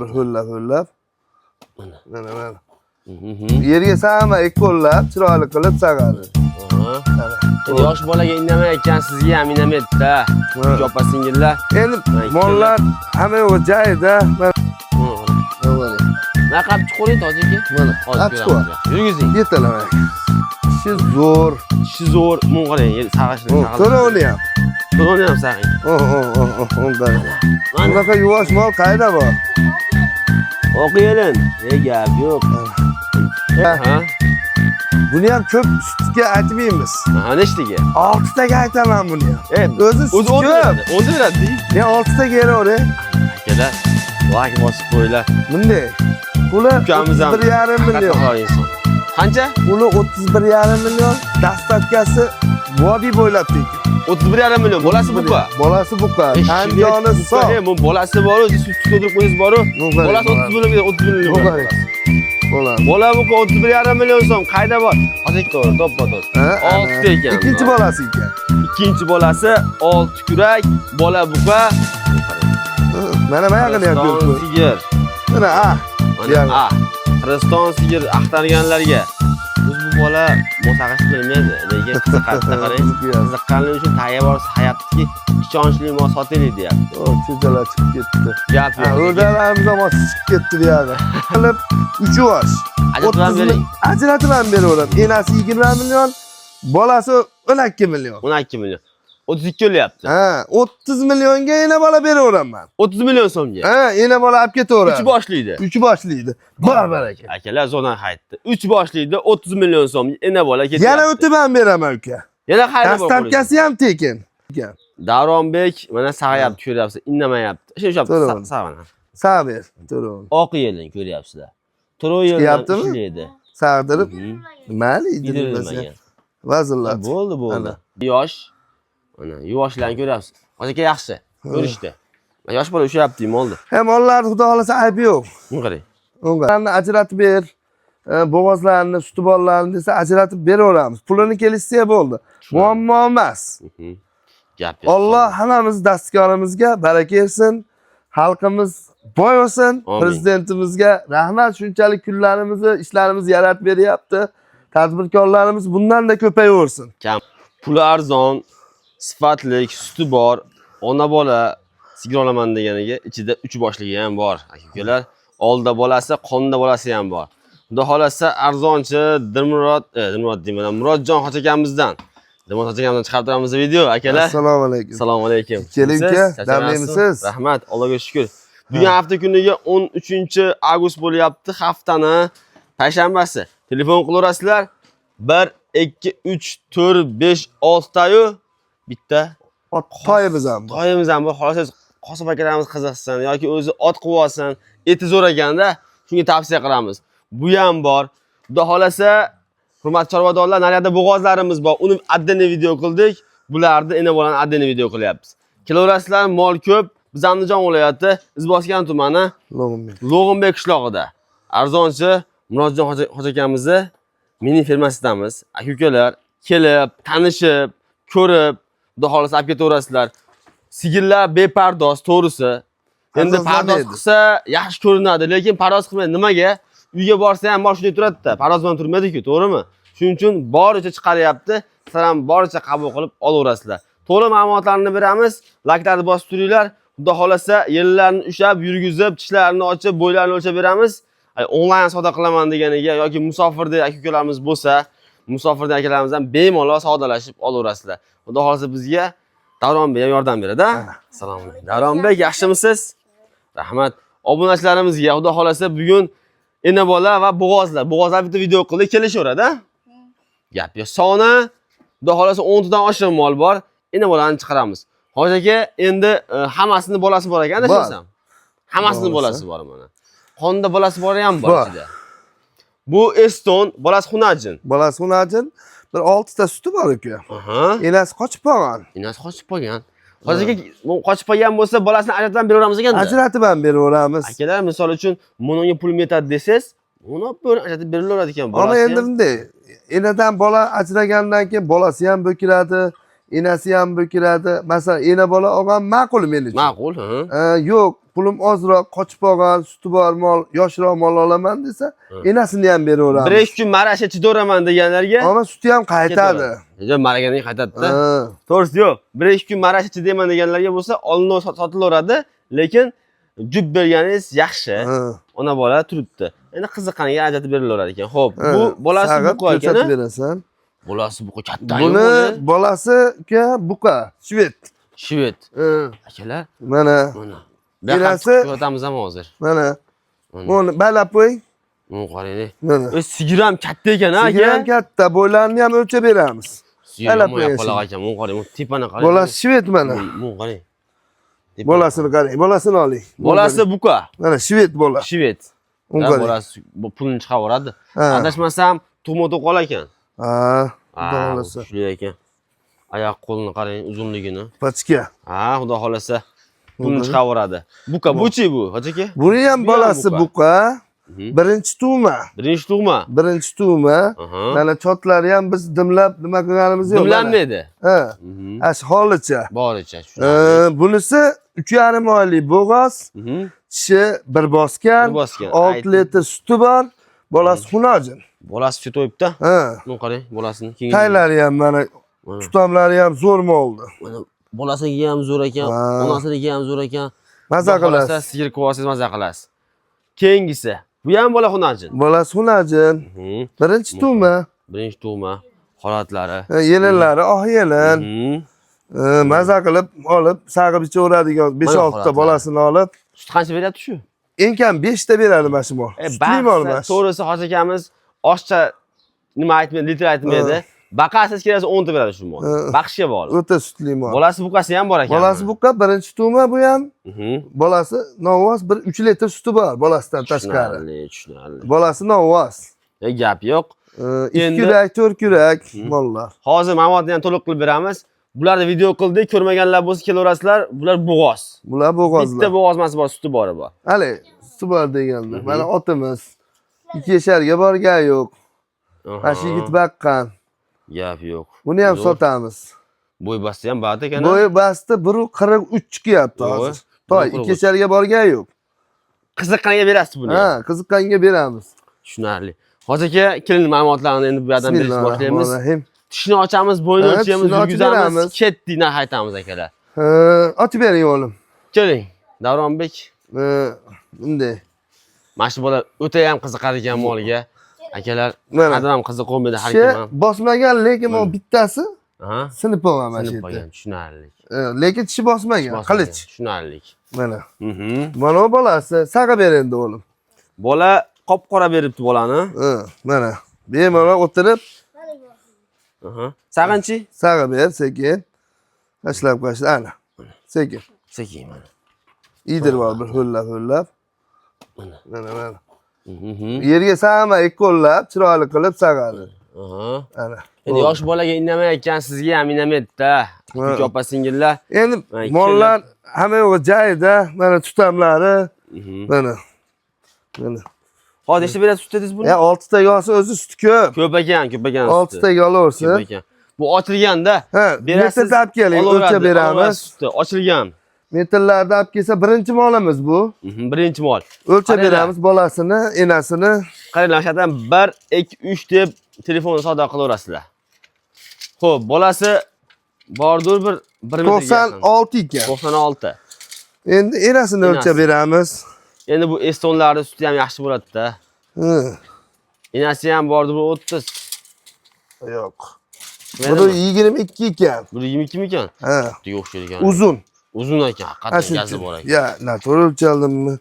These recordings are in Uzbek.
Bir ho'llab. Mana. Yerga sama qo'llab, chiroyli qilib sag'adi. Yosh bolaga indamay ekan, sizga ham inamaydi-da. Opa-singillar. Endi mollar hamma yo'q joyida. Laqab chiqoring tojiki. Mana. Yurgizing. Yetaman. Ishi zo'r. Ishi zo'r. Mun qarang, sag'ishni. To'rovni ham. To'rovni ham sag'ing. Bunaqa yuvosh mol qayda bor? O'qiyelin. Gap yo'q. Buni ham ko'p sutga aytmaymiz. Nechtaga? 6 taga aytaman buni ham. O'zi sut ko'p. 10 beradi. Men 6 taga beraver. Akalar, vaqt bosib qo'ylar. Bunday. Puli 1,5 million. Qancha? Puli 31,5 million. Dastlabkasi vodiy bo'ylab tekin. 31,5 million. Bolasi buqa. Bolasi buqa. Tanjoni sog'. Bu bolasi bor, o'zi sut to'ldirib qo'ysiz bor. Bolasi 30 million, 30 million. Bolasi. Bola buqa 31,5 million so'm. Qayda bor? Hozir to'g'ri, to'ppa-to'g'ri. 6 ta ekan. Ikkinchi bolasi ekan. Ikkinchi bolasi 6 kurak, bola buqa. Mana mayog'ini ham ko'rib qo'y. Sigir. Mana Qirg'iziston sigir axtarganlarga biz bu bola mosag'ish bilmaydi. Nega qiziqadi qarang. Qiziqqanligi uchun tayyor hayotdagi ishonchli mol sotaylik deyapti. Cho'jalar chiqib ketdi. Gap yo'q. O'rdalarimiz ham chiqib ketdi deyapti. Qilib 3 yosh. Ajratib ham beraveraman. Enasi 20 million, bolasi 12 million. 12 million. 32 o'lyapti. 30 millionga ena bola beraveraman. 30 million so'mga. Ena bola olib ketaveradi. 3 boshlaydi. 3 boshlaydi. Barbar aka. Akalar zo'rdan qaytdi. 3 boshlaydi, 30 million so'mga ena bola ketyapti. Yana o'tib ham beraman uka. Yana qayda bor? Dastlabkasi ham tekin. Davronbek mana sag'ayapti, ko'ryapsiz, indamayapti. O'sha sag'ana. Sag' ber, to'rov. Oq yeling ko'ryapsizlar. To'rov yeldan ishlaydi. Sag'dirib, mayli idilmagan. Vazirlar. Bo'ldi. Yosh. Mana yuvoshlarni ko'ryapsiz. Hozirga yaxshi. Ko'rishdi. Yosh bola ushyapti, moldi. Mollar xudo xolasa aybi yo'q. Buni qarang. Onlarni ajratib ber. Bo'g'ozlarni, suti borlarni desa ajratib beraveramiz. Pulini kelishsa bo'ldi. Muammo emas. Gap yo'q. Alloh hammamiz dastkorimizga baraka bersin. Xalqimiz boy bo'lsin. Prezidentimizga rahmat, shunchalik kunlarimizni, ishlarimizni yaratib beryapti. Tadbirkorlarimiz bundan-da ko'payaversin. Puli arzon, sifatli, suti bor, ona bola sigir olaman deganiga ichida 3 boshligi ham bor. Akalar, oldida bolasi, qonda bolasi ham bor. Xudo xolasa arzonchi Dilmurod deyman, Murodjon hoji akamizdan. Dilmurod hoji akamizdan chiqarib turamiz video, akalar. Assalomu alaykum. Assalomu alaykum. Keling aka, damlaymisiz? Rahmat, Allohga shukr. Bugun hafta kuniga 13 avgust bo'lyapti, haftani payshanbasi. Telefon qilaverasizlar. 1 2 3 4 5 6 tayu bitta toyimiz ham bor. Xohlasangiz Qosim akalarimiz qiziqsin yoki o'zi ot qilib olsin, eti zo'r ekanda, shunga tavsiya qilamiz. Bu ham bor. Xudo xolasa, hurmatli chorvadorlar, naryoqda bo'g'ozlarimiz bor. Uni addini video qildik. Bularni ena bo'lani addini video qilyapmiz. Kelaverasizlar, mol ko'p. Biz Andijon viloyati Izboskan tumani Log'inbek qishlog'ida. Arzonchi Murodjon hoji akamizni mini fermasidamiz. Aka-ukalar kelib, tanishib, ko'rib, xudo xolasa olib ketaverasizlar. Sigirlar bepardoz, to'g'risi. Endi pardoz qilsa yaxshi ko'rinadi, lekin pardoz qilmaydi. Nimaga? Uyga borsa ham mol shunday turadi-da, pardoz bilan turmaydi-ku, to'g'rimi? Shuning uchun boricha chiqaryapti. Sizlar ham boricha qabul qilib olaverasizlar. To'liq ma'lumotlarni beramiz. Layklarni bosib turinglar. Xudo xolasa yerlarni ushlab, yurgizib, tishlarini ochib, bo'ylarini o'lchab beramiz. Onlayn savdo qilaman deganiga yoki musofirda aka-ukalarimiz bo'lsa, musofirda akalarimizdan bemalol savdolashib olaverasizlar. Xudo xolasa bizga Davronbek ham yordam beradi. Assalomu alaykum. Davronbek, yaxshimisiz? Rahmat. Obunachilarimizga xudo xolasa bugun ena bola va bo'g'ozlar. Bo'g'ozlar bitta video qilib kelishaveradi. Gap yo'q. Soni xudo xolasa 10 tadan oshiq mol bor. Ena bolani chiqaramiz. Hoji aka, endi hammasini bolasi bor ekan, desam. Hammasini bolasi bor mana. Qonda bolasi bor ham bor ichida. Bu Eston, bolasi Xunajin. Bolasi Xunajin. Bir 6 ta suti bor ekan. Enasi qochib qolgan. Enasi qochib qolgan. Hozirga qochib qolgan bo'lsa, bolasini ajratib beraveramiz ekanda. Ajratib ham beraveramiz. Akalar, misol uchun, bunga pul yetadi desangiz, uni ajratib berilaveradi ekan. Ammo endi bunday, enadan bola ajragandan keyin bolasi ham bo'kiladi, enasi ham bo'kiladi. Masalan, ena bola olgan ma'qul men uchun. Ma'qul, Yo'q, pulim ozroq, qochib qolgan, suti bor mol, yoshroq mol olaman desa, enasini ham beraveramiz. 1-2 kun marasha chidiraman deganlarga. Ammo suti ham qaytadi. Yo'q, maraganing qaytadi-da. Ha. To'g'risi yo'q. 1-2 kun marasha chidayman deganlarga bo'lsa, olinib sotilaveradi, lekin jub berganingiz yaxshi. Ona bola turibdi. Endi qiziqqaniga ajratib berilaverar ekan. Xo'p, bu bolasi buqa ekan. Ko'rsatib berasan. Bolasi buqa katta. Buni bolasiga buqa, shved. Shved. Akalar, Mana. Enasi ko'rsatamiz ham hozir. Mana. Buni baylab qo'ying. Buni qarang. Mana. Sigir ham katta ekan, aka. Sigir ham katta, bo'ylarini ham o'lchab beramiz. Sigir ham qo'laq ekan. Buni qarang, bu tepani qarang. Bolasi shved mana. Buni qarang. Bolasini qarang, bolasini oling. Bolasi buqa. Mana shved bola. Shved. Bolasi pulni chiqaveradi. Adashmasam, tug'ma qo'l ekan. Bolasi. Shunday ekan. Oyoq qo'lini qarang, uzunligini. Pachka. Xudo xolasa pulni chiqaveradi. Buqa buchi bu, aka? Buni ham bolasi buqa. Birinchi tug'ma. Birinchi tug'ma. Birinchi tug'ma. Mana chotlari ham biz dimlab nima qilganimiz yo'q. Dimlanmaydi. Ha. Ash holicha. Boricha. Bunisi 3,5 oylik bo'g'oz. Tishi bir bosgan. 6 litr suti bor. Bolasi xunojin. Bolasi sut to'yibdi. Ha. Buni qarang, bolasini. Taylari ham mana tutamlari ham zo'r bo'ldi. Mana bolasiga ham zo'r ekan, onasiga ham zo'r ekan. Maza qilasiz. Sigir ko'rasiz, maza qilasiz. Keyingisi. Bu ham bola xunojin. Bolasi xunojin. Birinchi tug'ma. Birinchi tug'ma. Holatlari. Yelinlari oq yelin. Maza qilib olib, sag'ib ichaveradigan 5-6 ta bolasini olib. Sut qancha beryapti shu? Eng kam 5 ta beradi mana shu mol. Sutli mol emas. To'g'risi hoji akamiz oshcha nima aytmaydi, litr aytmaydi. Baqasiz kelsa 10 ta beradi shu mol. Baqishga bog'liq. O'ta sutli mol. Bolasi buqasi ham bor ekan. Bolasi buqa birinchi tug'ma bu ham. Bolasi novvoz 3 litr suti bor bolasidan tashqari. Tushunarli. Bolasi novvoz. Gap yo'q. 2 kurak, 4 kurak mollar. Hozir ma'lumotni ham to'liq qilib beramiz. Bularni video qildik, ko'rmaganlar bo'lsa kelaverasizlar. Bular bo'g'oz. Bular bo'g'ozlar. Bitta bo'g'ozmasi bor, suti bor. Hali suti bor deganda. Mana otimiz 2 yasharga borgan yo'q. Mana shu yigit baqqan. Gap yo'q. Buni ham sotamiz. Bo'y basti ham bor ekan. Bo'y basti 1.43 chiqyapti hozir. Toy 2 yasharga borgan yo'q. Qiziqqaniga berasiz buni. Ha, qiziqqanga beramiz. Tushunarli. Hozir aka, kelin ma'lumotlarni endi bu yerdan berishni boshlaymiz. Tishni ochamiz, bo'yni o'lchaymiz, yurgizamiz, ketdikdan qaytamiz akalar. Ochib bering o'g'lim. Keling, Davronbek. Bunday. Mana shu bola o'ta ham qiziqadigan molga. Akalar, qadam qiziq olmaydi har kim ham. Bosmagan, lekin bu bittasi sinib qolgan mana shu yerda. Tushunarli. Lekin tishi bosmagan, qilich. Tushunarli. Mana. Mana bu bolasi, saqa ber endi o'g'lim. Bola qop-qora beribdi bolani. Mana. Bemalol o'tirib. Sag'inchi? Saqa ber, sekin. Tashlab qo'yishdi, ana. Sekin. Sekin mana. Idir bor bir ho'llab. Mana. Yerga sag'ma, qo'llab, chiroyli qilib sag'adi. Ana. Endi yosh bolaga indamayotgan, sizga ham indamaydi-da. Ikki opa-singillar. Endi mollar hamma yo'g'i joyida, mana tutamlari. Mana. Hozir nechta berasiz sut dedingiz buni? 6 ta olsa o'zi suti ko'p. Ko'p ekan. 6 ta olaversin. Ko'p ekan. Bu ochilganda berasiz. Metrda olib keling, o'lchab beramiz. Ochilgan. Metrlarda olib kelsa birinchi molimiz bu. Birinchi mol. O'lchab beramiz bolasini, enasini. Qaranglar, o'shadan 1, 2, 3 deb telefonni savdo qilaverasizlar. Xo'p, bolasi bordur bir 1 metrga. 96 ekan. 96. Endi enasini o'lchab beramiz. Endi bu estonlarni suti ham yaxshi bo'ladi-da. Enasi ham bordur 30. Yo'q. Bu 22 ekan. Bu 22 mi ekan? Ha. Yo'q o'xshaydi ekan. Uzun. Uzun ekan, haqiqatan gazi bor ekan. Ya, natural o'lchaldimmi?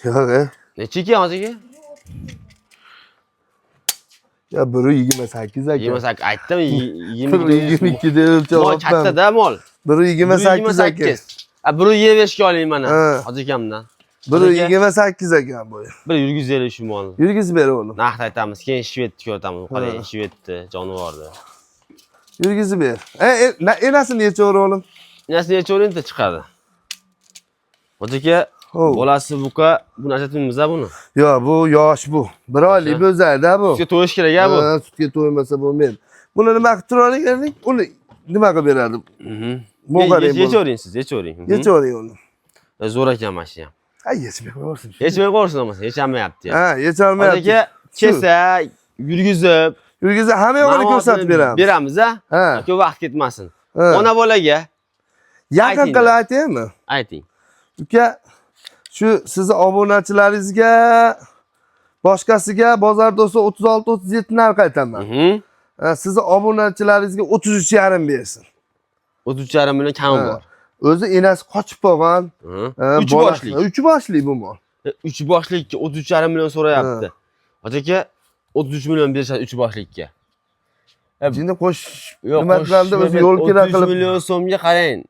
Yo'q. Necha ekan hozirga? Ya 1.28 ekan. 28 aytdim, 22 deb o'lchab oldim. Mol katta-da mol. 1.28 ekan. 1.25 ga oling mana. Hozir kamdan. 1.28 ekan bu. Bir yurgizaylik shu molni. Yurgizib ber o'g'lim. Narx aytamiz, keyin shvedni ko'ramiz. Qarang, shvedni jonivordi. Yurgizib ber. Enasi necha o'g'lim? Enasi necha o'rinda chiqadi? Hozir aka, bolasi buqa, buni ajratmaymiz buni. Yo'q, bu yosh bu. 1 oylik bo'zayda bu. Sutga to'yish kerak bu. Sutga to'ymasa bo'lmaydi. Buni nima qilib turalik? Uni nima qilib beradi? Mo'g'aring bo'ldi. Yechavering siz, yechavering. Yechavering uni. Zo'r ekan mashina. Ha, yechmay qo'yarsin. Yechmay qo'ysin bo'lmasa, yecholmayapti. Ha, yecholmayapti. Aka, kelsa, yurgizib, Hamma yo'g'ini ko'rsatib beramiz. Beramiz, ha? Ha. Ko'p vaqt ketmasin. Ha. Ona bolaga Yaqin ayting. qilib aytaymi? ayting. Uka, shu sizni obunachilaringizga boshqasiga bozorda olsa 36-37 narx aytaman. Sizni obunachilaringizga 33,5 bersin. 33,5 million kami bor. O'zi enasi qochib qolgan. 3 boshlik. 3 boshlik bu mol. 3 boshlikka 33,5 million so'rayapti. Hoji aka 33 million berishadi 3 boshlikka. Jinni qo'sh Yo'q, nima qiladi o'zi yo'l kira 33 qilib. million so'mga qarang.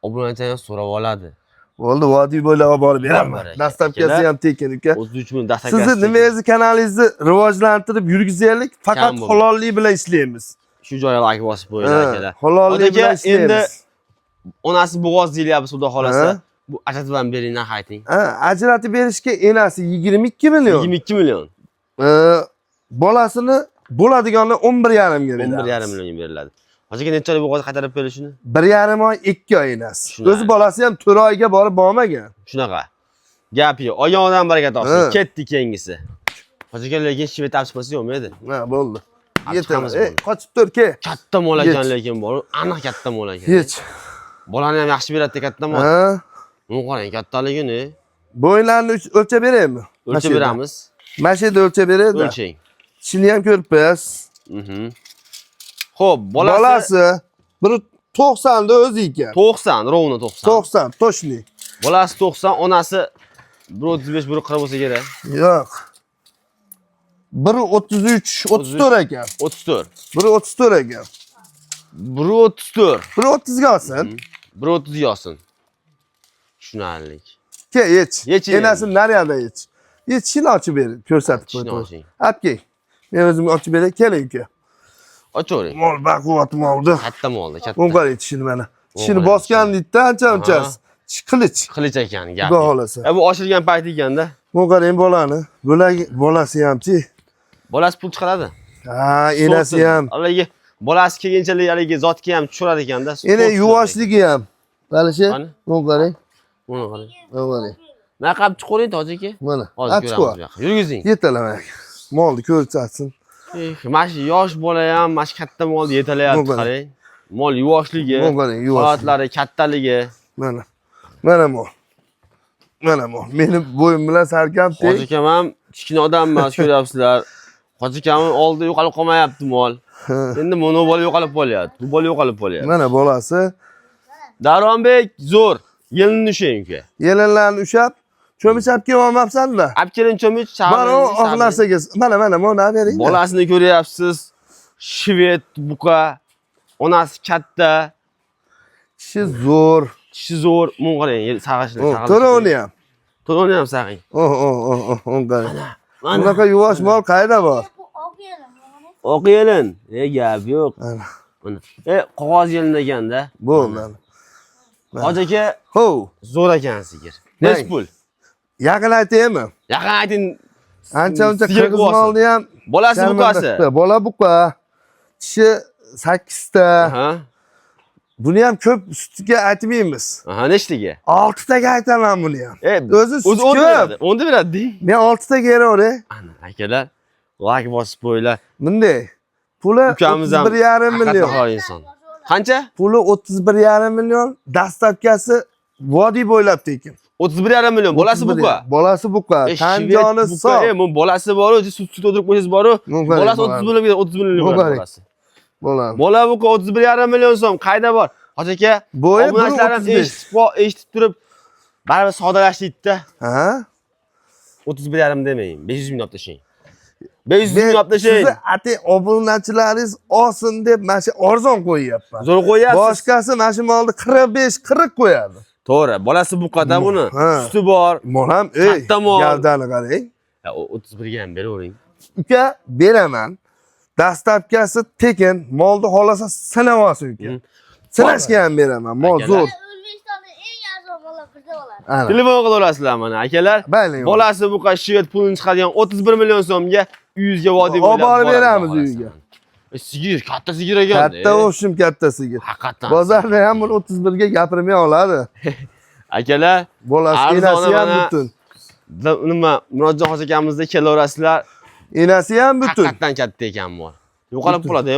Obunachilar so'rab oladi. Bo'ldi, vodiy bo'ylab olib borib beraman. Baraka. Dastlabkasi ham tekin uka. 33 million dastlabki. Sizni nimangizni kanalingizni rivojlantirib yurgizaylik, faqat Kam bo'ldi. halollik bilan ishlaymiz. Shu joyga like bosib qo'ying akalar. Halollik bilan Aka, endi ishlaymiz. onasi bo'g'oz deyilyapti, xudo xolasa. Ha. Bu ajratib ham bering, narx ayting. Ajratib berishga enasi 22 million. 22 million. Bolasini bo'ladiganini 11,5 ga beramiz. 11,5 millionga beriladi. Hoji aka necha oy bo'g'oz qaytarib berishini? 1,5 oy, 2 oy enasi. Shunaqa. O'zi bolasi ham 4 oyga borib bormagan. Shunaqa. Gap yo'q. Olgan odam baraka topsin. Ha. Ketdi keyingisi. Hoji aka lekin shvet chiqmasa yo'qmaydi. Ha, bo'ldi. chiqamiz Yetamiz. bo'ldi. Qochib tur ke. Katta mol ekan Yech. lekin bor. Aniq katta mol ekan. Hech. Bolani ham yaxshi beradi katta mol. Ha? Buni qarang, kattaligini Bo'yinlarni o'lchab beraymi? o'lchab beramiz. Mashina o'lchab beradi. O'lchang. Shini ham ko'ribsiz. Xo'p, bolasi 1.90 da o'zi ekan. 90, rovna 90. 90, toshni. Bolasi 90, onasi 1.35, 1.40 bo'lsa kerak. Yo'q. 1.33, 34 ekan. 34. 1.34 ekan. 1.34. 1.30 ga olsin. 1.30 yozsin. Tushunarlik. Ke, yech. Yech. Enasi naryoqda yech. Yechishini ochib ber, ko'rsatib Yechishini qo'y. oching. Olib kel. Men o'zim ochib beray, keling uka. Ochavering. Mol baquvvat moldi. Katta molda, katta. O'nqar yetishini mana. Tishini O'nqar bosgan deydi, ancha-anchasi. Qilich. Qilich ekan gap. Xudo xolasa. Bu oshirgan payt ekanda. O'nqaring bolani. Bolasi hamchi. Bolasi pul chiqaradi. Ha, enasi ham. Haligi bolasi kelganchalik haligi zotga ham tushirar ekanda. Ene yuvoshligi ham. Balishi. Qani? O'nqaring. Buni qarang. O'nqaring. Naqab chiqaring to'ji aka. Mana. Hozir Achqo. ko'ramiz bu yoqqa. Yurgizing. Yetalamak. Molni ko'rsatsin. Mana shu yosh bola ham mana shu katta molni yetalayapti, O'nqaring. qarang. Mol yuvoshligi, O'nqaring, yuvoshligi. holatlari kattaligi. Mana. Mana mol. Mana mol. Meni bo'yim bilan sarkam Hoji teng. akam ham kichkina odam emas, ko'ryapsizlar. Hoji akam oldida yo'qolib qolmayapti mol. Endi mono bola yo'qolib qolyapti. Bu bola yo'qolib qolyapti. Mana bolasi. Davronbek zo'r. Yelini ushlang uka. Yelinlarni ushab, cho'mishab kelib olmabsan-da. Olib keling cho'mich, Mana u oq narsaga. Mana mana bering. Bolasini ko'ryapsiz. Shvet buqa. Onasi katta. Tishi zo'r. Tishi zo'r. Mun qarang, sag'ishni, To'rovni ham. To'lovni ham sag'ing. Qarang. Bunaqa yuvosh mol qayerda bor? Oq yelin. Gap yo'q. Mana. Qog'oz yelin ekanda. Bo'ldi. Hoji aka, Ho, zo'r ekan sigir. Nech pul? yaqin aytaymi? Yaqin ayting. Ancha-uncha Sigir qirg'iz buqasi. molni ham. Bolasi buqasi. Bola buqa. Tishi 8 ta. Aha. Buni ham ko'p sutiga aytmaymiz. Aha, nechtaga? 6 taga aytaman buni ham. O'zi o'zi suti ko'p. O'nda beradi. Men 6 taga beraveray. Ana, akalar, like bosib qo'yinglar. Bunday. Puli Ukamiz ham 1,5 million. haqiqatdan inson. Qancha? Puli 31,5 million. Dastlabkasi vodiy bo'ylab tekin. 31,5 million. Bolasi buqa. Bolasi buqa. Tanjoni sog'. Men bolasi bor-ku, sut o'tirib qo'ysiz bor-ku. Bo'ladi, Bolasi 30 bo'ladi. million, 30 million Bo'ladi. bolasi. Bo'ladi. Bola buqa 31,5 million so'm. Qayda bor? Hoji aka, Bo'yi obunachilarim 1.35. eshitib turib, baribir soddalashdi-da. Ha? 31,5 demeyin. 500 ming olib tashlang. 500 ming olib tashlang. Sizni ati obunachilaringiz olsin deb mana shu arzon qo'yyapman. Zo'r qo'yapsiz. Boshqasi mana shu molni 45-40 qo'yadi. To'g'ri, bolasi buqada buni. Ha. Suti bor. Mol ham, Katta mol. gavdani qarang. 31 ga ham beravering. Uka, beraman. Dastlabkasi tekin, molni xolasa sinab olsin uka. Sinashga ham beraman. Mol Akalar. zo'r. O'zbekistonda eng arzon bola birda bo'ladi. Ana. Telefon qila olasizlar mana akalar. Bayling. Bolasi buqa shvet pulini chiqargan 31 million so'mga uyingizga vodiy Olib borib beramiz uyiga. Sigir, katta sigir ekan. Katta o'shim katta sigir. Haqiqatan. Bozorda ham buni 31 ga gapirmay oladi. Akalar, Bolasi arzoni enasi ham mana- butun. nima Murodjon Hoji akamizda kelaverasizlar. Enasi ham butun. Haqiqatan katta ekan bu. Yo'qolib qoladi,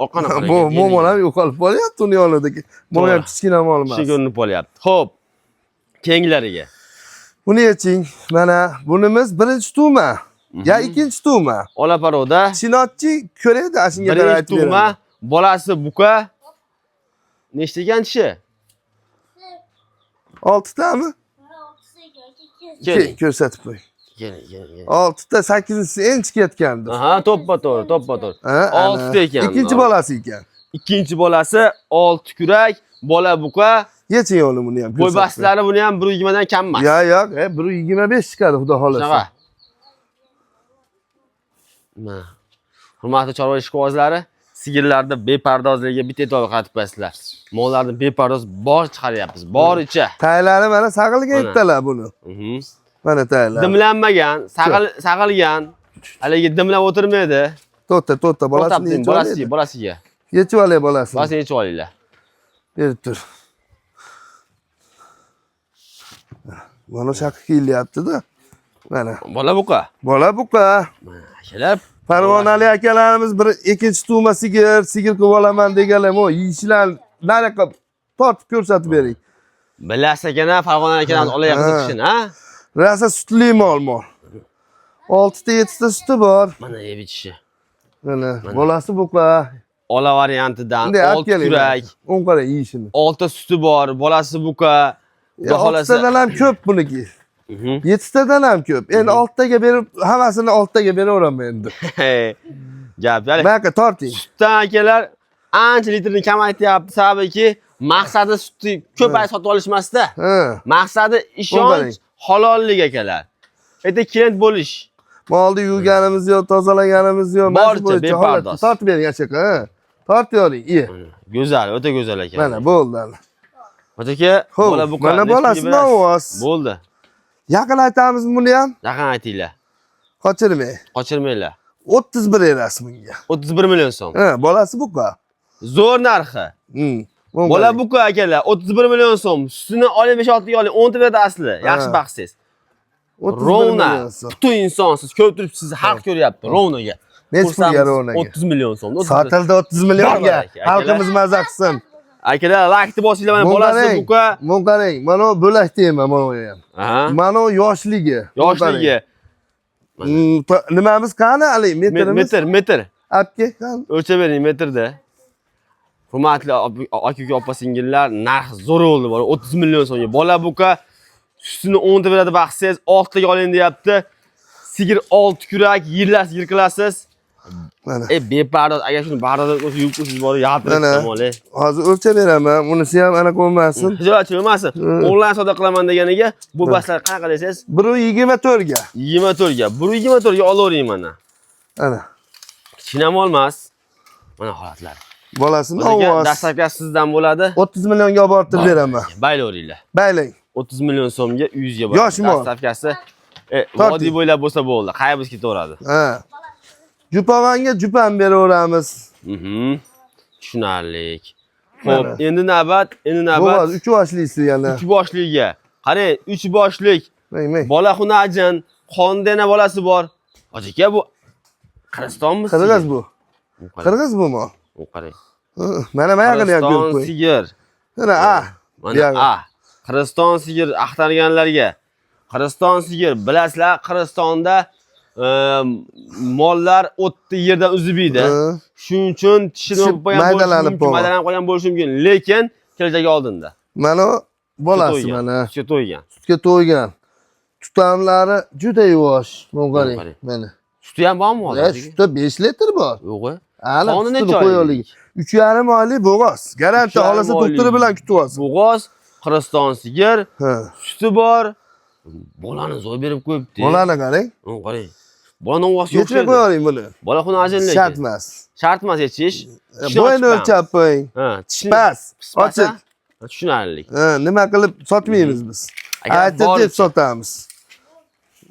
orqana qarang. Bu mo'mon ham yo'qolib qolyapti uni yonidagi. Bu ham To'g'ri. kichkina mol emas. Kishi ko'rinib qolyapti. Xo'p. Keyingilariga. Buni yeching. Mana bunimiz birinchi tug'ma. Ya ikkinchi tug'ma. Olaparoda Chinotchi ko'radi, ashunga qarab birinchi aytib tug'ma, beraman. bolasi buqa. Nechta ekan tishi? 6 tami? Keling. Ko'rsatib qo'y. Keling. 6 ta, 8-si enchi ketgandi. Aha, to'ppa-to'g'ri. Ha, 6 ta ekan. Ikkinchi bolasi ekan. Ikkinchi bolasi 6 kurak, bola buqa. Yeching uni buni ham. Bo'y bastlari buni ham 120 dan kam emas. Yo'q, 125 chiqadi xudo xolasa. Shunaqa. Mana. Hurmatli chorva ishqibozlari, sigirlarda bepardozligiga bitta e'tibor qaratib qo'yasizlar. Mollarni bepardoz bor chiqaryapmiz, boricha. Taylari mana sag'ilgan ittalar buni. Mana taylar. Dimlanmagan, sag'ilgan. Haligi dimlab o'tirmaydi. To'xta, bolasini yechib oladi. Bolasiga. Yechib olay bolasini. Bolasini yechib olinglar. Berib tur. Mana shaqi kelyapti-da. Mana. Bola buqa. Bola buqa. Akalar, Farg'onali akalarimiz bir ikkinchi tug'ma sigir qilib olaman deganlar, o yeyishlar nariyoqqa tortib ko'rsatib bering. bilasiz ekan, Farg'ona akalarimiz olayapti kishini, ha? Rasa sutli mol. 6 ta 7 ta suti bor. Mana evichishi. Mana bolasi buqa. Ola variantidan Bunday 6 olib keling. kurak, O'n qarang yeyishini. 6 suti bor, bolasi buqa. Xudo 6 xolasa. tadan ham ko'p buniki. 7 tadan ham ko'p. Endi 6 taga berib, hammasini 6 taga beraveraman endi. Gap, ya'ni Mana torting. sutdan akalar ancha litrni kamaytiryapti, sababki maqsadi sutni ko'payib sotib olishmasda. Ha. Maqsadi ishonch, halollik akalar. Erta klient bo'lish. Molni yuvganimiz yo'q, tozalaganimiz yo'q. Barcha bepardoz. Tortib bering achaqa, ha. Tortib yoring. Go'zal, o'ta go'zal ekan. Mana bo'ldi. Otaka, Xo'p, bola buqa. mana bolasidan ovoz. Bo'ldi. Yaqin aytamiz buni ham. Yaqin aytinglar. Qochirmay. Qochirmanglar. 31 berasiz bunga. 31 million so'm. Ha, bolasi buqa. Zo'r narxi. Bola buqa akalar, 31 million so'm. Sutini oling 5-6 ga oling, 10 ta beradi asli. Yaxshi baxtsiz. Rovna, butun insonsiz, ko'rib turibsiz, xalq ko'ryapti Rovnaga. Necha pulga Rovnaga? 30 million so'm. Sotildi 30 millionga. Xalqimiz mazza qilsin. Akalar, lakni bosinglar, mana bolasi buqa. Mun qarang, mana bo'lak deyman mana bu ham. Aha. Mana yoshligi. Yoshligi. Nimamiz qani ali? Metrimiz? Metr. Apga qani? O'lchab bering metrda. Hurmatli aka opa singillar, narx zo'r bo'ldi, 30 million so'mga. Bola buqa sutini 10 ta beradi, baxtsiz 6 taga oling deyapti. Sigir 6 kurak, yillar sigir qilasiz. Mana. Bepardoz, agar shuni bardoz o'zi yuvib qo'ysiz bor, yaltirib mol. Hozir o'lchab beraman. Bunisi ham ana qo'ymasin. Hijolat bo'lmasin. Onlayn savdo qilaman deganiga bu baslar qanaqa desangiz? 124 ga. 24 ga. 124 ga olavering mana. Ana. Kichkina mol emas. Mana holatlari. Bolasini O'ziga ovoz. dastlabki sizdan bo'ladi. 30 millionga olib borib beraman. Baylaveringlar. Baylang. 30 million so'mga uyingizga boradi. Yosh mol. Dastlabkasi vodiy bo'ylab bo'lsa bo'ldi. Qayerimiz ketaveradi. Ha. Jupavanga jupam beraveramiz. Tushunarli. Xo'p, endi navbat. Bo'ladi, 3 boshlisi yana. 3 boshligiga. Qarang, 3 boshlik. Ming. Bola xunajin, qondena bolasi bor. Hojika bu Qirg'izistonmi? Qirg'iz bu. Qirg'iz bu mo? Qarang. Mana mayog'ini ham ko'rib qo'y. Sigir. Mana Mana Qirg'iziston sigir axtarganlarga. Qirg'iziston sigir, bilasizlar, Qirg'izistonda mollar o'tni yerdan uzib yeydi. Shuning uchun tishini maydalanib qolgan bo'lishi mumkin, lekin kelajagi oldinda. Mana bolasi mana. Sutga to'ygan. Sutga to'ygan. Tutamlari juda yuvosh. Qarang, mana. Suti ham bormi hozir? Sutda 5 litr bor. Yo'q. Ana sutini qo'yaylik. 3,5 oylik bo'g'oz. Garantiya olasa doktori bilan kutib olsin. Bo'g'oz, Qirg'iziston sigir, suti bor. Bolani zo'r berib qo'yibdi. Bolani qarang. Qarang. Bolani ovozi yo'q. Yechib qo'ying buni. Bola xuna ajinlik. Shart emas. Shart emas yechish. Bo'yni o'lchab qo'ying. Pas. Ochiq. Tushunarli. Nima qilib sotmaymiz biz. Aytib deb sotamiz.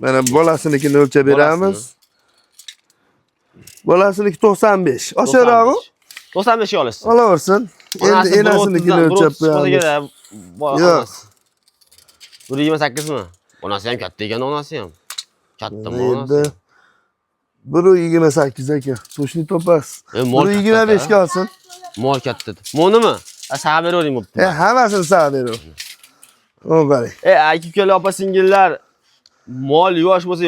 Mana bolasinikini o'lchab beramiz. Bolasiniki 95. Oshirog'i 95 ga olasiz. olaversin. Endi enasinikini o'lchab qo'yamiz. Yo'q. 128 mi? Onasi ham katta ekan, onasi ham. Kattami onasi? Endi 128 aka. To'shni topasiz. Mol 125 ga olsin. Mol katta. Monimi? Sağ beravering bo'pti. Hammasini sağ beraver. O qarang. Aka ukalar, opa singillar, mol yosh bo'lsa,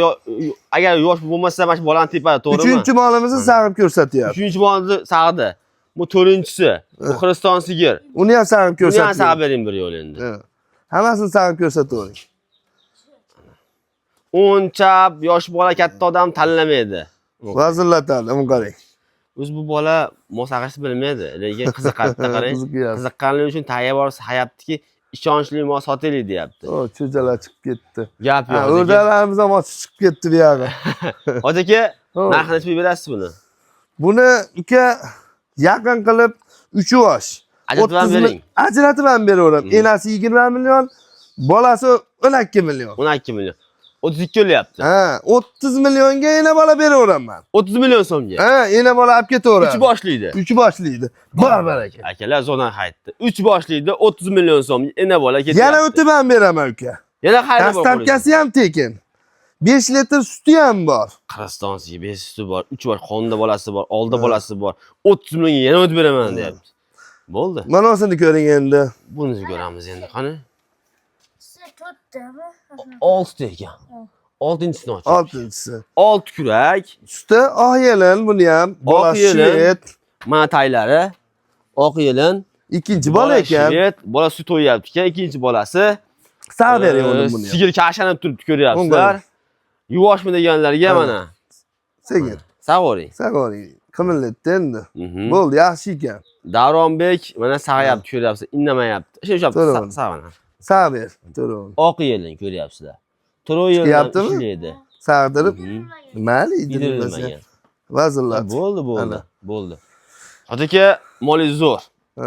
agar yosh bo'lmasa, mana shu bolani tepada, to'g'rimi? 3-molimizni sağib ko'rsatyapti. 3-molni sag'di. Bu 4-chisi. Bu Xriston sigir. Uni ham sağib Buni ham ko'rsatyapti. sag'ib bering bir yo'l endi. Hammasini sağib ko'rsatavering. O'ng chap yosh bola katta odam tanlamaydi. Vazirlatadi, uni qarang. O'z bu bola mol sag'ishni bilmaydi, lekin qiziqadi, qarang. Qiziqqanligi uchun tayyor borib sayaptiki, ishonchli mol sotilik deyapti. O, cho'jalar chiqib ketdi. Gap yo'q. O'rdalarimiz ham ochiq chiqib ketdi bu yog'i. Hoji aka, narxini aytib berasiz buni. Buni uka yaqin qilib 3 yosh. Ajratib ham bering. Ajratib ham beraveraman. Enasi 20 million, bolasi 12 million. 12 million. 32 o'lyapti. Ha, 30 millionga ena bola beraveraman. 30 million so'mga. Ha, ena bola olib ketaveradi. 3 boshlaydi. 3 boshlaydi. Barbar aka. Akalar zo'rdan qaytdi. 3 boshlaydi, 30 million so'm ena bola ketyapti. Yana o'tib ham beraman uka. Yana qayda bor? Dastavkasi ham tekin. 5 litr suti ham bor. Qirg'izistonsiga 5 suti bor, 3 bor qonda bolasi bor, oldi bolasi bor. 30 millionga yana o'tib beraman deyapti. Bo'ldi. Mana o'sini ko'ring endi. Buni ko'ramiz endi, qani? Siz to'rttami? 6 ta ekan. 6-chisini oching. 6-chisi. 6 kurak, Suti oq yelin, buni ham bolasi yelin. shvet. mana taylari, oq yelin. Ikkinchi bola ekan. Shvet, bola sut to'yapti ekan, ikkinchi bolasi. Sağ bering uni buni. Sigir kashanib turibdi, ko'ryapsizlar. Yuvoshmi deganlarga mana. Sigir. Sav'oring. Sav'oring. Qimillatdi endi. Bo'ldi, yaxshi ekan. Davronbek mana sag'ayapti, ko'ryapsiz, indamayapti. O'sha sag'ana. Sağ ber, to'g'ri. Oq yelin ko'ryapsizlar. To'rov yelin ishlaydi. Sağdirib, mayli Yedirilmagan. idirmagan. Vazirlat. Bo'ldi. Aka, molingiz zo'r.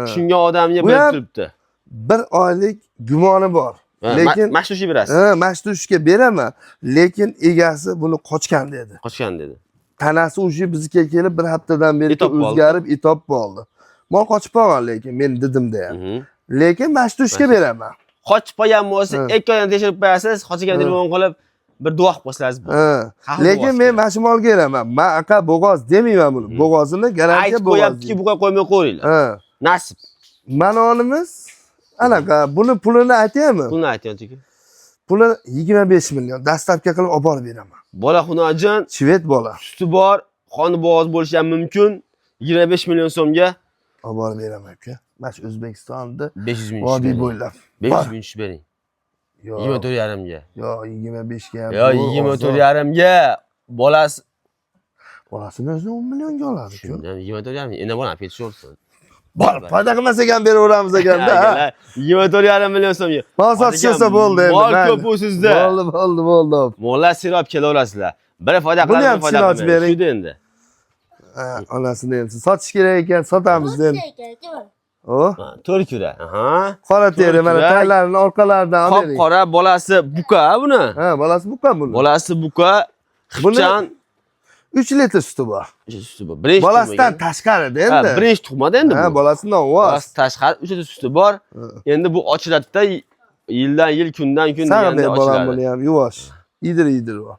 Tushungan odamga bilib turibdi. 1 oylik gumoni bor. Lekin mashtushi berasiz. Mashtushga beraman, lekin egasi buni qochgan dedi. Qochgan dedi. Tanasi o'sha bizga kelib 1 haftadan beri o'zgarib itop bo'ldi. Mol qochib qolgan lekin men dedim-da ham. Lekin mashtushga beraman. Qochib qolgan bo'lsa, 2 oydan tekshirib qo'yasiz, qochgan telefon qilib bir duo qilib qo'yasiz. Lekin men mashmolga beraman. Men aqa bo'g'oz demayman buni. Bo'g'ozini garantiya bo'g'oz. Qo'yaptiki, buqa qo'ymay qo'yinglar. Nasib. Manonimiz anaqa, buni pulini aytaymi? Pulni aytyapti-ku. Puli 25 million. Dastavka qilib olib borib beraman. Bola xunojin, Shvet bola. suti bor, qoni bo'g'oz bo'lishi ham mumkin. 25 million so'mga olib borib beraman aka. Mana shu O'zbekistonda 500 ming vodiy bo'ylab. 500 ming bering. Yo'q. 24,5 ga. Yo'q, 25 ga ham. Yo'q, 24,5 ga. Bolasi Bolasini o'zi 10 millionga oladi-ku. 24,5 endi bola petishyorsin. Bor, foyda qilmas ekan beraveramiz ekanda. 24,5 million so'mga. Mol sotishsa bo'ldi endi. Mol ko'p bu sizda. Bo'ldi. Mollar sirop kelaverasizlar. Biri foyda qiladi, biri foyda qilmaydi. Shunda endi. Onasini endi sotish kerak ekan, sotamiz endi. O, 4 kura. Aha. qora teri mana taylarning orqalaridan oldik. Qop-qora bolasi buqa buni. Bolasi buqa buni. Bolasi buqa. Xipchan 3 litr suti bor. Suti bor. Birinchi Bolasidan tashqarida endi. Birinchi tug'mada endi bu. Bolasidan voz. Bolasi tashqari 3 litr suti bor. Endi bu ochiladi-da, yildan yil, kundan kun deganda ochiladi. Buni ham yuvosh. Idir bor.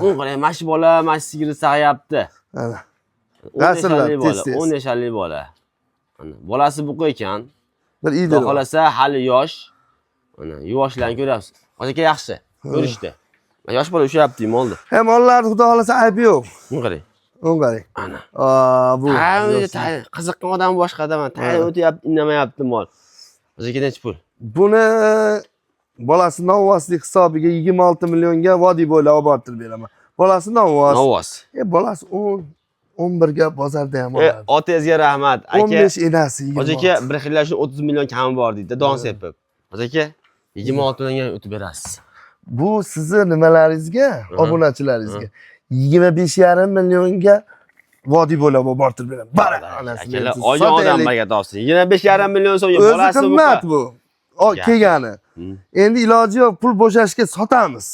U qarang, mash bola, mash sigiri sag'ayapti. Mana. 10 yoshli bola. Mana, bolasi buqa ekan. Bir idir. Xolasa hali yosh. Mana, yuvoshlarni ko'ryapsiz. Hozirga yaxshi. Ko'rishdi. Yosh bola ushyapti, moldi. Mollar xudo xolasa aybi yo'q. Buni qarang. Uni qarang. Ana. Bu. Qiziqqan odam boshqada mana. Tayyor o'tyapti, indamayapti mol. Hozirga necha pul? Buni bolasi novvoslik hisobiga 26 millionga vodiy bo'ylab olib borib beraman. Bolasi novvos. Novvos. Bolasi 11 ga bozorda ham oladi. Otangizga rahmat. Aka. 15 enasi 26. Hozirga bir xillar uchun 30 million kami bor deydi, don sepib. Hozirga 26 millionga o'tib berasiz. Bu sizni nimalaringizga, obunachilaringizga 25,5 millionga vodiy bo'lib olib borib beraman. Akalar, olgan odamlarga topsin. 25,5 million so'mga bolasi qimmat bu. Kelgani. Endi iloji yo'q, pul bo'shashga sotamiz.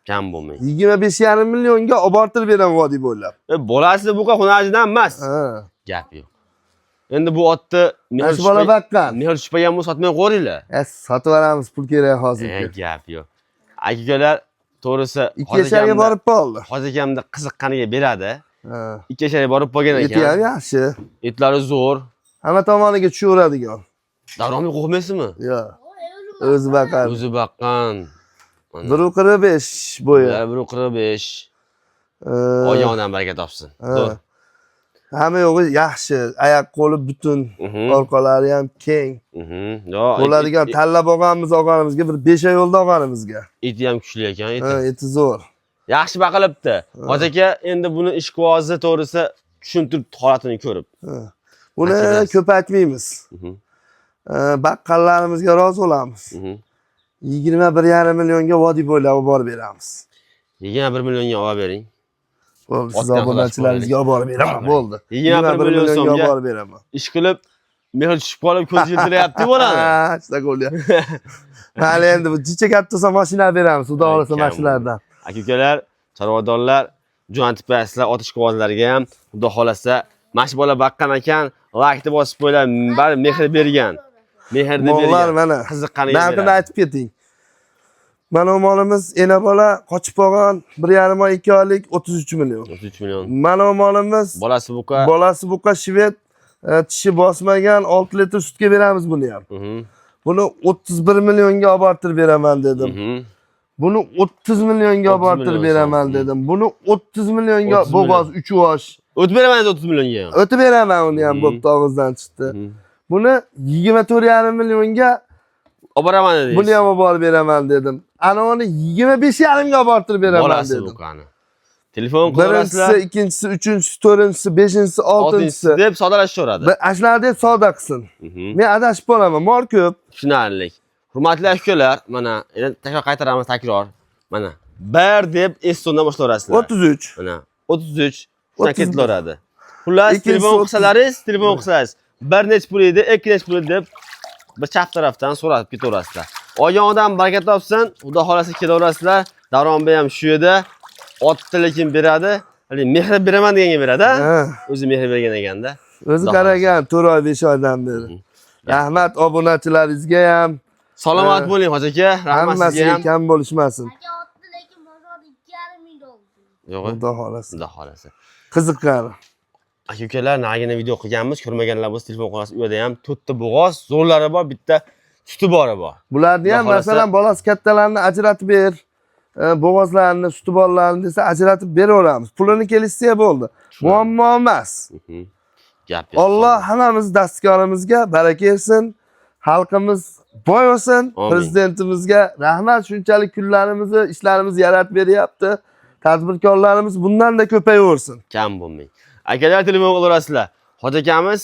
Kam bo'lmay. 25,5 millionga obortirib beraman vodiy bo'ylab. Bolasi buqa xunajidan emas. Ha. Gap yo'q. Endi bu otni Mana shu bola baqqan. mehr shupayam sotmay qo'yinglar. Sotib olamiz, pul kerak hozir. Gap yo'q. Aka-ukalar to'g'risi 2 yasharga borib qoldi. hozir akamda qiziqqaniga beradi. Ha. 2 yasharga borib qolgan Eti ham ekan. yaxshi. Etlari zo'r. Hamma tomoniga tushaveradigan. Davronga qo'ymaysizmi? Yo'q. O'zi baqqan. O'zi baqqan. 1.45 bo'yi. 1.45. Ha. Oyog'idan baraka topsin. Zo'r. Hamma yo'g'i yaxshi, oyoq qo'li butun, orqalari ham keng. Yo'q. Bo'ladigan tanlab olganmiz og'animizga bir 5 oy yo'lda og'animizga. Eti ham kuchli ekan, Ha, eti. eti zo'r. Yaxshi baqilibdi. Hozir aka endi buni ishqibozi to'g'risi tushuntirib holatini ko'rib. Buni ko'paytmaymiz. Baqqallarimizga rozi bo'lamiz. 21,5 millionga vodiy bo'ylab borib beramiz. 21 millionga olib bering. Bo'ldi, siz Otgan obunachilaringizga olib borib beraman. Bo'ldi. 21 million millionga so'mga olib borib beraman. ish qilib mehr tushib qolib ko'z yiltirayapti bo'ladi. Ha, shunday bo'lyapti. Hali endi bu jicha katta bo'lsa mashina beramiz, xudo xolasa mashinalardan. Aka-ukalar, chorvadorlar, jo'natib qo'yasizlar ot ishqibozlarga ham, xudo xolasa, mash bola baqqan ekan, laykni bosib qo'ylar, bari mehr bergan. Mehrni Mollar bergan. mana. Qiziqqaniga Narxini beradi. aytib keting. Mana molimiz ena bola qochib qolgan 1,5 oy 2 oylik 33 million. 33 million. Mana molimiz Bolasi buqa. bolasi buqa shved, tishi bosmagan 6 litr sutga beramiz buni ham. Buni 31 millionga olib bortirib beraman dedim. Buni 30 millionga olib 30 bortirib million beraman so'm. dedim. Buni 30 millionga 30 bo'g'oz 3 yosh. O'tib beraman 30 millionga. O'tib beraman uni ham bo'pti og'izdan chiqdi. Buni 24,5 millionga Olib boraman dedingiz. buni ham olib borib beraman dedim. Ana uni 25,5 ga olib bortirib beraman Bolasi dedim. buqani. Telefon Birinchisi, qilasizlar. ikkinchisi, uchinchisi, to'rtinchisi, beshinchisi, oltinchisi. deb soddalashtiradi. Ashlarni deb savdo qilsin. Men adashib qolaman, mol ko'p. Tushunarlik. Hurmatli aka-ukalar, mana endi takror qaytaramiz takror. Mana 1 deb estondan boshlayverasizlar. 33. Mana 33 shundan 31. ketilaveradi. Xullas, Ikkinchisi telefon 30. qilsalaringiz, telefon qilsangiz, bir nech pul edi, ikki nech pul edi deb bir chap tarafdan so'rab ketaverasizlar. Oyog'idan baraka topsin, xudo xolasa kelaverasizlar. Davron bey ham shu yerda otni lekin beradi. Hali mehr beraman deganga beradi, Ha. o'zi mehr bergan ekanda. O'zi qaragan 4 oy 5 oydan beri. Rahmat obunachilaringizga ham, Salomat bo'ling hoji aka, rahmat sizga hammasiga ham. kam bo'lishmasin. Aka otdi lekin bozorda 2,5 ming oldi. Yo'q, Xudo xolasa. xudo xolasa. Qiziqqan. Aka-ukalar, nagina video qilganmiz, ko'rmaganlar bo'lsa telefon qilasiz. U yerda ham 4 ta bo'g'oz, zo'rlari bor, bitta suti bori bor. Bularni ham Xudo xolasa- masalan bolasi kattalarni ajratib ber, bo'g'ozlarni, suti borlarni desa ajratib beraveramiz. Pulini kelishsa bo'ldi. Muammo emas. Gap yo'q. Alloh hammamiz dastkorimizga baraka bersin. Xalqimiz boy bo'lsin. Amin. Prezidentimizga rahmat, shunchalik kunlarimizni, ishlarimizni yaratib beryapti. Tadbirkorlarimiz bundan-da ko'payaversin. Kam bo'lmang. Akalar telefon qilaverasizlar. Hoji akamiz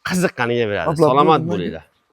qiziqqaniga beradi. Abla, Salomat bo'lmang. bo'linglar.